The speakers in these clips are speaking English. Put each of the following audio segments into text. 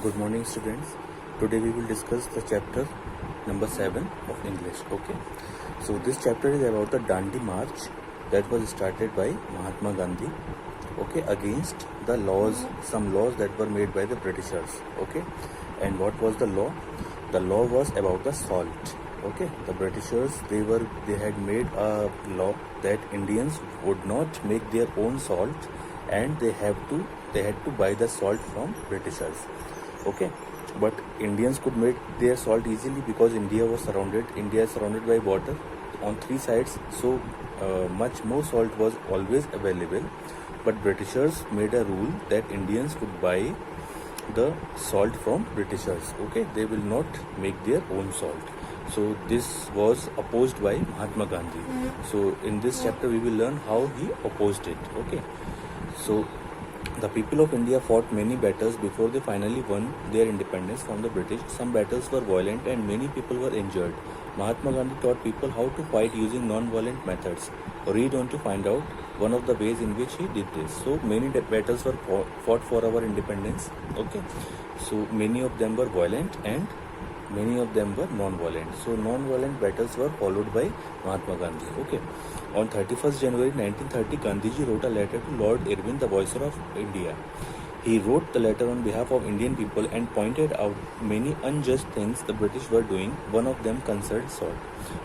Good morning, students. Today we will discuss the chapter number 7 of English. Okay. So this chapter is about the Dandi March that was started by Mahatma Gandhi. Okay, against the laws, some laws that were made by the Britishers. Okay, and what was the law? The law was about the salt. Okay, the Britishers they had made a law that Indians would not make their own salt, and they had to buy the salt from Britishers. Okay, but Indians could make their salt easily because India is surrounded by water on three sides, so much more salt was always available. But Britishers made a rule that Indians would buy the salt from Britishers. Okay, they will not make their own salt. So this was opposed by Mahatma Gandhi. So in this chapter we will learn how he opposed it. Okay, so the people of India fought many battles before they finally won their independence from the British. Some battles were violent and many people were injured. Mahatma Gandhi taught people how to fight using non-violent methods. Read on to find out one of the ways in which he did this. So many battles were fought for our independence. Okay, so many of them were violent and many of them were non-violent. So non-violent battles were followed by Mahatma Gandhi. Okay. On 31st January 1930, Gandhiji wrote a letter to Lord Irwin, the Viceroy of India. He wrote the letter on behalf of Indian people and pointed out many unjust things the British were doing. One of them concerned salt.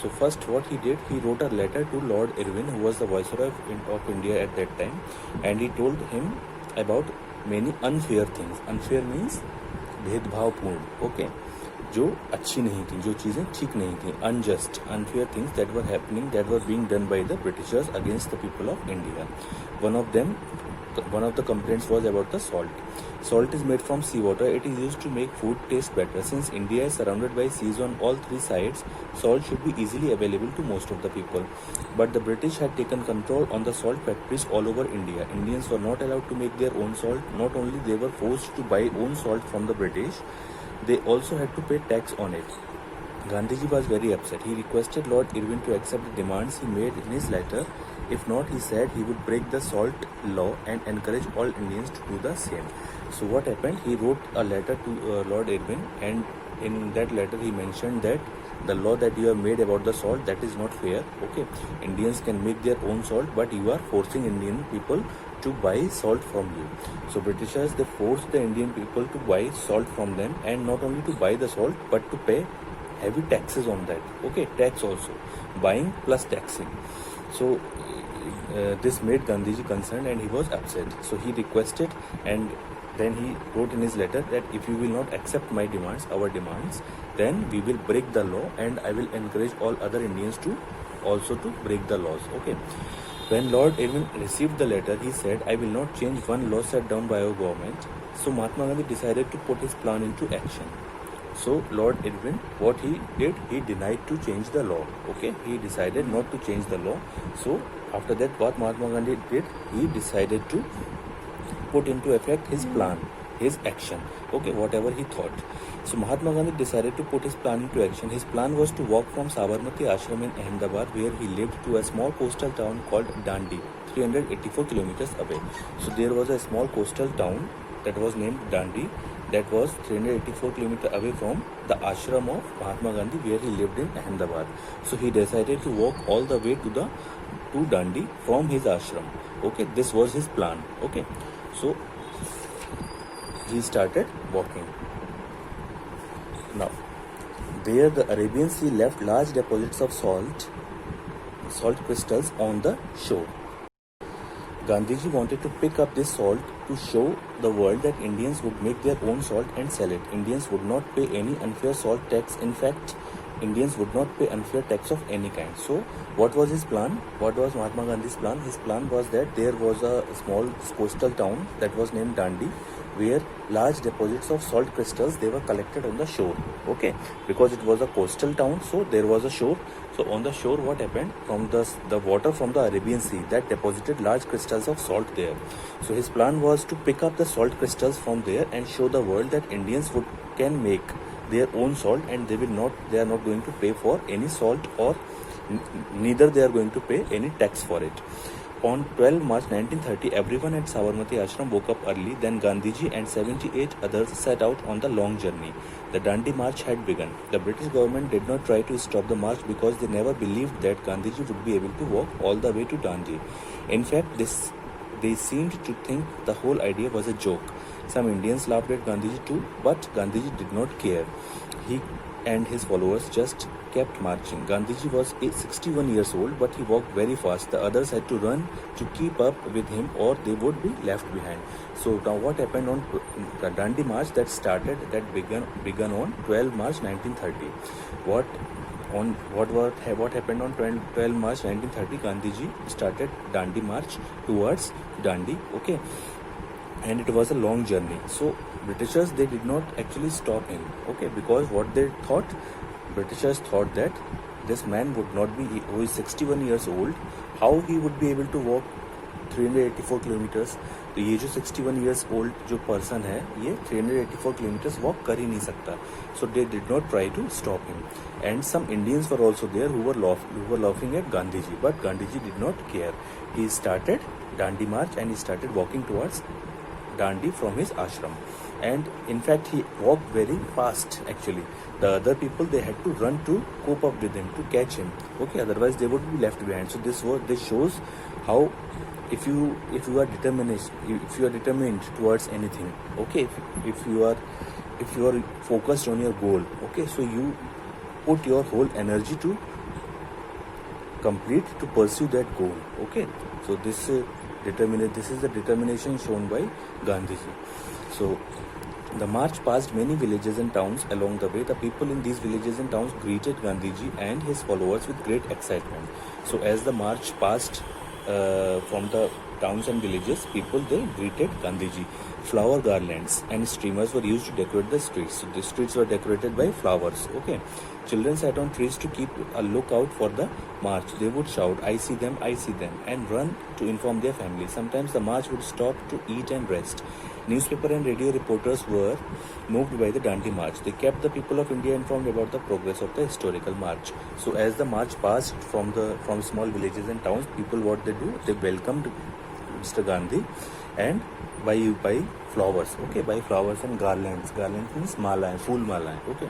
So first what he did, he wrote a letter to Lord Irwin, who was the Viceroy of India at that time, and he told him about many unfair things. Unfair means भेदभावपूर्ण. Okay, जो अच्छी नहीं थी, जो चीज़ें ठीक नहीं थी, unjust, unfair things that were happening, that were being done by the Britishers against the people of India. One of the complaints was about the salt. Salt is made from seawater. It is used to make food taste better. Since India is surrounded by seas on all three sides, salt should be easily available to most of the people. But the British had taken control on the salt factories all over India. Indians were not allowed to make their own salt. Not only they were forced to buy own salt from the British, they also had to pay tax on it. Gandhiji was very upset. He requested Lord Irwin to accept the demands he made in his letter. If not, he said he would break the salt law and encourage all Indians to do the same. So what happened? He wrote a letter to Lord Irwin, and in that letter he mentioned that the law that you have made about the salt, that is not fair. Okay, Indians can make their own salt, but you are forcing Indian people to buy salt from you. So Britishers, they forced the Indian people to buy salt from them, and not only to buy the salt but to pay heavy taxes on that. Okay, tax also, buying plus taxing. So this made Gandhiji concerned and he was upset. So he requested, and then he wrote in his letter that if you will not accept my demands, our demands, then we will break the law, and I will encourage all other Indians to also to break the laws. Okay. When Lord Irwin received the letter, he said, I will not change one law set down by our government. So Mahatma Gandhi decided to put his plan into action. So Lord Irwin, what he did, he denied to change the law. Okay, he decided not to change the law. So after that, what Mahatma Gandhi did, he decided to put into effect his plan, his action. Okay, whatever he thought. So Mahatma Gandhi decided to put his plan into action. His plan was to walk from Sabarmati Ashram in Ahmedabad, where he lived, to a small coastal town called Dandi, 384 kilometers away. So there was a small coastal town that was named Dandi, that was 384 kilometers away from the ashram of Mahatma Gandhi, where he lived in Ahmedabad. So he decided to walk all the way to Dandi from his ashram. Okay, this was his plan. Okay, so he started walking. Now, there the Arabian Sea left large deposits of salt crystals on the shore. Gandhiji wanted to pick up this salt to show the world that Indians would make their own salt and sell it. Indians would not pay any unfair salt tax. In fact, Indians would not pay unfair tax of any kind. So, what was his plan? What was Mahatma Gandhi's plan? His plan was that there was a small coastal town that was named Dandi, where large deposits of salt crystals, they were collected on the shore. Okay, because it was a coastal town, so there was a shore. So on the shore, what happened? From the water from the Arabian Sea, that deposited large crystals of salt there. So his plan was to pick up the salt crystals from there and show the world that Indians can make their own salt, and they are not going to pay for any salt, or neither they are going to pay any tax for it. On 12 March 1930, everyone at Sabarmati Ashram woke up early. Then Gandhiji and 78 others set out on the long journey. The Dandi March had begun. The British government did not try to stop the march because they never believed that Gandhiji would be able to walk all the way to Dandi. In fact, they seemed to think the whole idea was a joke. Some Indians laughed at Gandhiji too, but Gandhiji did not care. He and his followers just kept marching. Gandhiji was 61 years old, but he walked very fast. The others had to run to keep up with him or they would be left behind. So now what happened on the Dandi March that began on 12 March 1930? What happened on 12 March 1930? Gandhiji started Dandi March towards Dandi, okay, and it was a long journey. So Britishers, they did not actually stop him, okay, because what they thought, Britishers thought that this man would not be, who is 61 years old, how he would be able to walk 384 kilometers. तो ये जो 61 years old जो person है, ये 384 kilometers walk कर ही नहीं सकता. So they did not try to stop him. And some Indians were also there who were laughing at Gandhiji, but Gandhiji did not care. He started Dandi March and he started walking towards Dandi from his ashram. And in fact, he walked very fast actually. The other people, they had to run to cope up with him, to catch him. Okay, otherwise they would be left behind. So this shows how if you are determined towards anything, okay, if you are focused on your goal, okay, so you put your whole energy to pursue that goal, okay. So this is the determination shown by Gandhiji. So the march passed many villages and towns along the way. The people in these villages and towns greeted Gandhiji and his followers with great excitement. So as the march passed from the towns and villages, people, they greeted Gandhiji. Flower garlands and streamers were used to decorate the streets. So the streets were decorated by flowers, okay. Children sat on trees to keep a lookout for the march. They would shout, I see them, and run to inform their families. Sometimes the march would stop to eat and rest. Newspaper and radio reporters were moved by the Dandi March. They kept the people of India informed about the progress of the historical march. So as the march passed from small villages and towns, people, what they do, they welcomed Mr. Gandhi and by flowers, okay, by flowers and garlands. Garlands means mala, full mala, okay.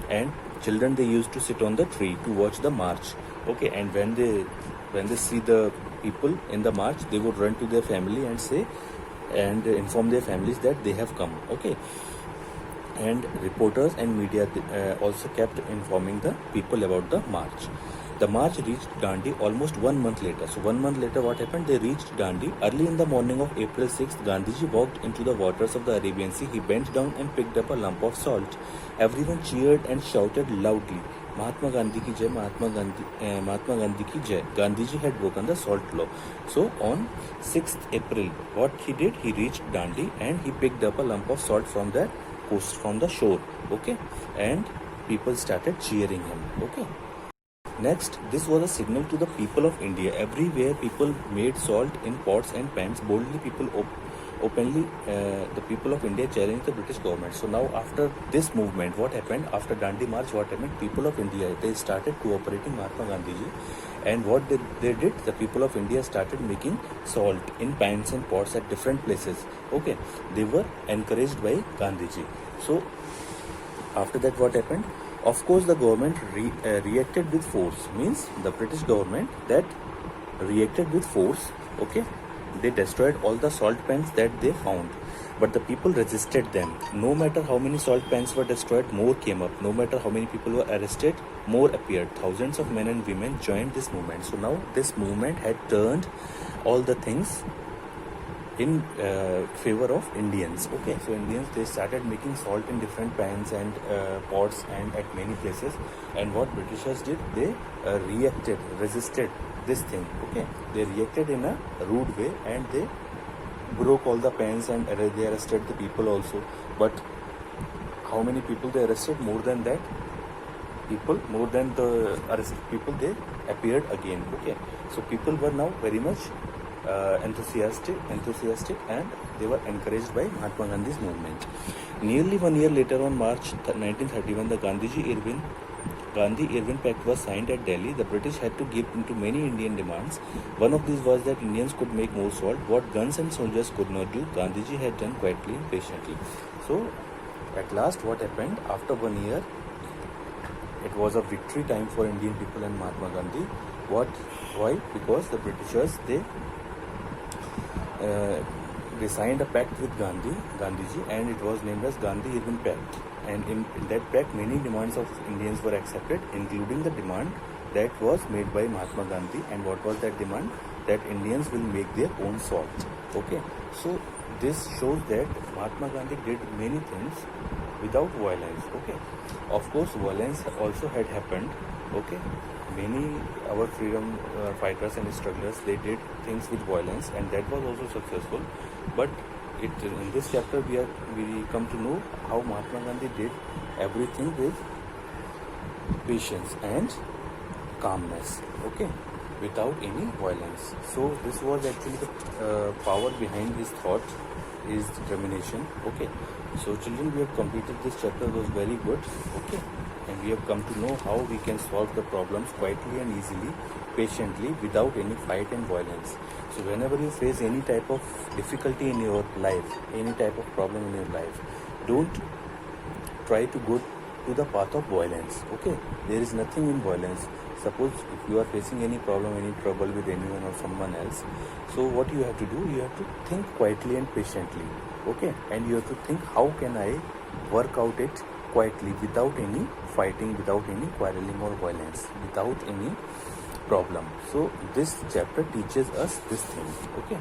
And children, they used to sit on the tree to watch the march, okay. And when they see the people in the march, they would run to their family and inform their families that they have come, okay. And reporters and media also kept informing the people about the march. The march reached Dandi almost 1 month later. So 1 month later, what happened? They reached Dandi. Early in the morning of April 6th, Gandhiji walked into the waters of the Arabian Sea. He bent down and picked up a lump of salt. Everyone cheered and shouted loudly, Mahatma Gandhi ki jai, Mahatma Gandhi ki jai. Gandhiji had broken the salt law. So on 6th April, what he did? He reached Dandi and he picked up a lump of salt from the coast, from the shore, okay. And people started cheering him, okay. Next, this was a signal to the people of India. Everywhere people made salt in pots and pans. Boldly, people openly, the people of India challenged the British government. So now after this movement, what happened? After Dandi March, what happened? People of India, they started cooperating Mahatma Gandhiji. And what they did, the people of India started making salt in pans and pots at different places. Okay, they were encouraged by Gandhiji. So after that, what happened? Of course, the government reacted with force. Means the British government that reacted with force. Okay, they destroyed all the salt pans that they found. But the people resisted them. No matter how many salt pans were destroyed, more came up. No matter how many people were arrested, more appeared. Thousands of men and women joined this movement. So now this movement had turned all the things in favor of Indians. Okay, so Indians, they started making salt in different pans and pots and at many places. And what Britishers did, they resisted this thing. Okay, they reacted in a rude way and they broke all the pans and they arrested the people also. But how many people they arrested? More than that people, more than the arrested people, they appeared again. Okay, so people were now very much enthusiastic and they were encouraged by Mahatma Gandhi's movement. Nearly 1 year later, on March 1931, the Gandhiji Irvin Gandhi-Irwin Pact was signed at Delhi, the British had to give in to many Indian demands. One of these was that Indians could make more salt. What guns and soldiers could not do, Gandhiji had done quietly and patiently. So, at last, what happened? After 1 year, it was a victory time for Indian people and Mahatma Gandhi. Why? Because the Britishers, they signed a pact with Gandhiji, and it was named as Gandhi-Irwin Pact. And in that pact, many demands of Indians were accepted, including the demand that was made by Mahatma Gandhi. And what was that demand? That Indians will make their own salt. Okay, so this shows that Mahatma Gandhi did many things without violence. Okay, of course, violence also had happened. Okay, many our freedom fighters and strugglers, they did things with violence, and that was also successful. But in this chapter we come to know how Mahatma Gandhi did everything with patience and calmness. Okay, without any violence. So this was actually the power behind his thought, his determination. Okay, so children, we have completed this chapter. It was very good. Okay, and we have come to know how we can solve the problems quietly and easily, patiently, without any fight and violence. So whenever you face any type of difficulty in your life, any type of problem in your life, don't try to go to the path of violence. Okay, there is nothing in violence. Suppose if you are facing any problem, any trouble with anyone or someone else, so what you have to do, you have to think quietly and patiently. Okay, and you have to think, how can I work out it quietly, without any fighting, without any quarreling or violence, without any problem. So this chapter teaches us this thing. Okay,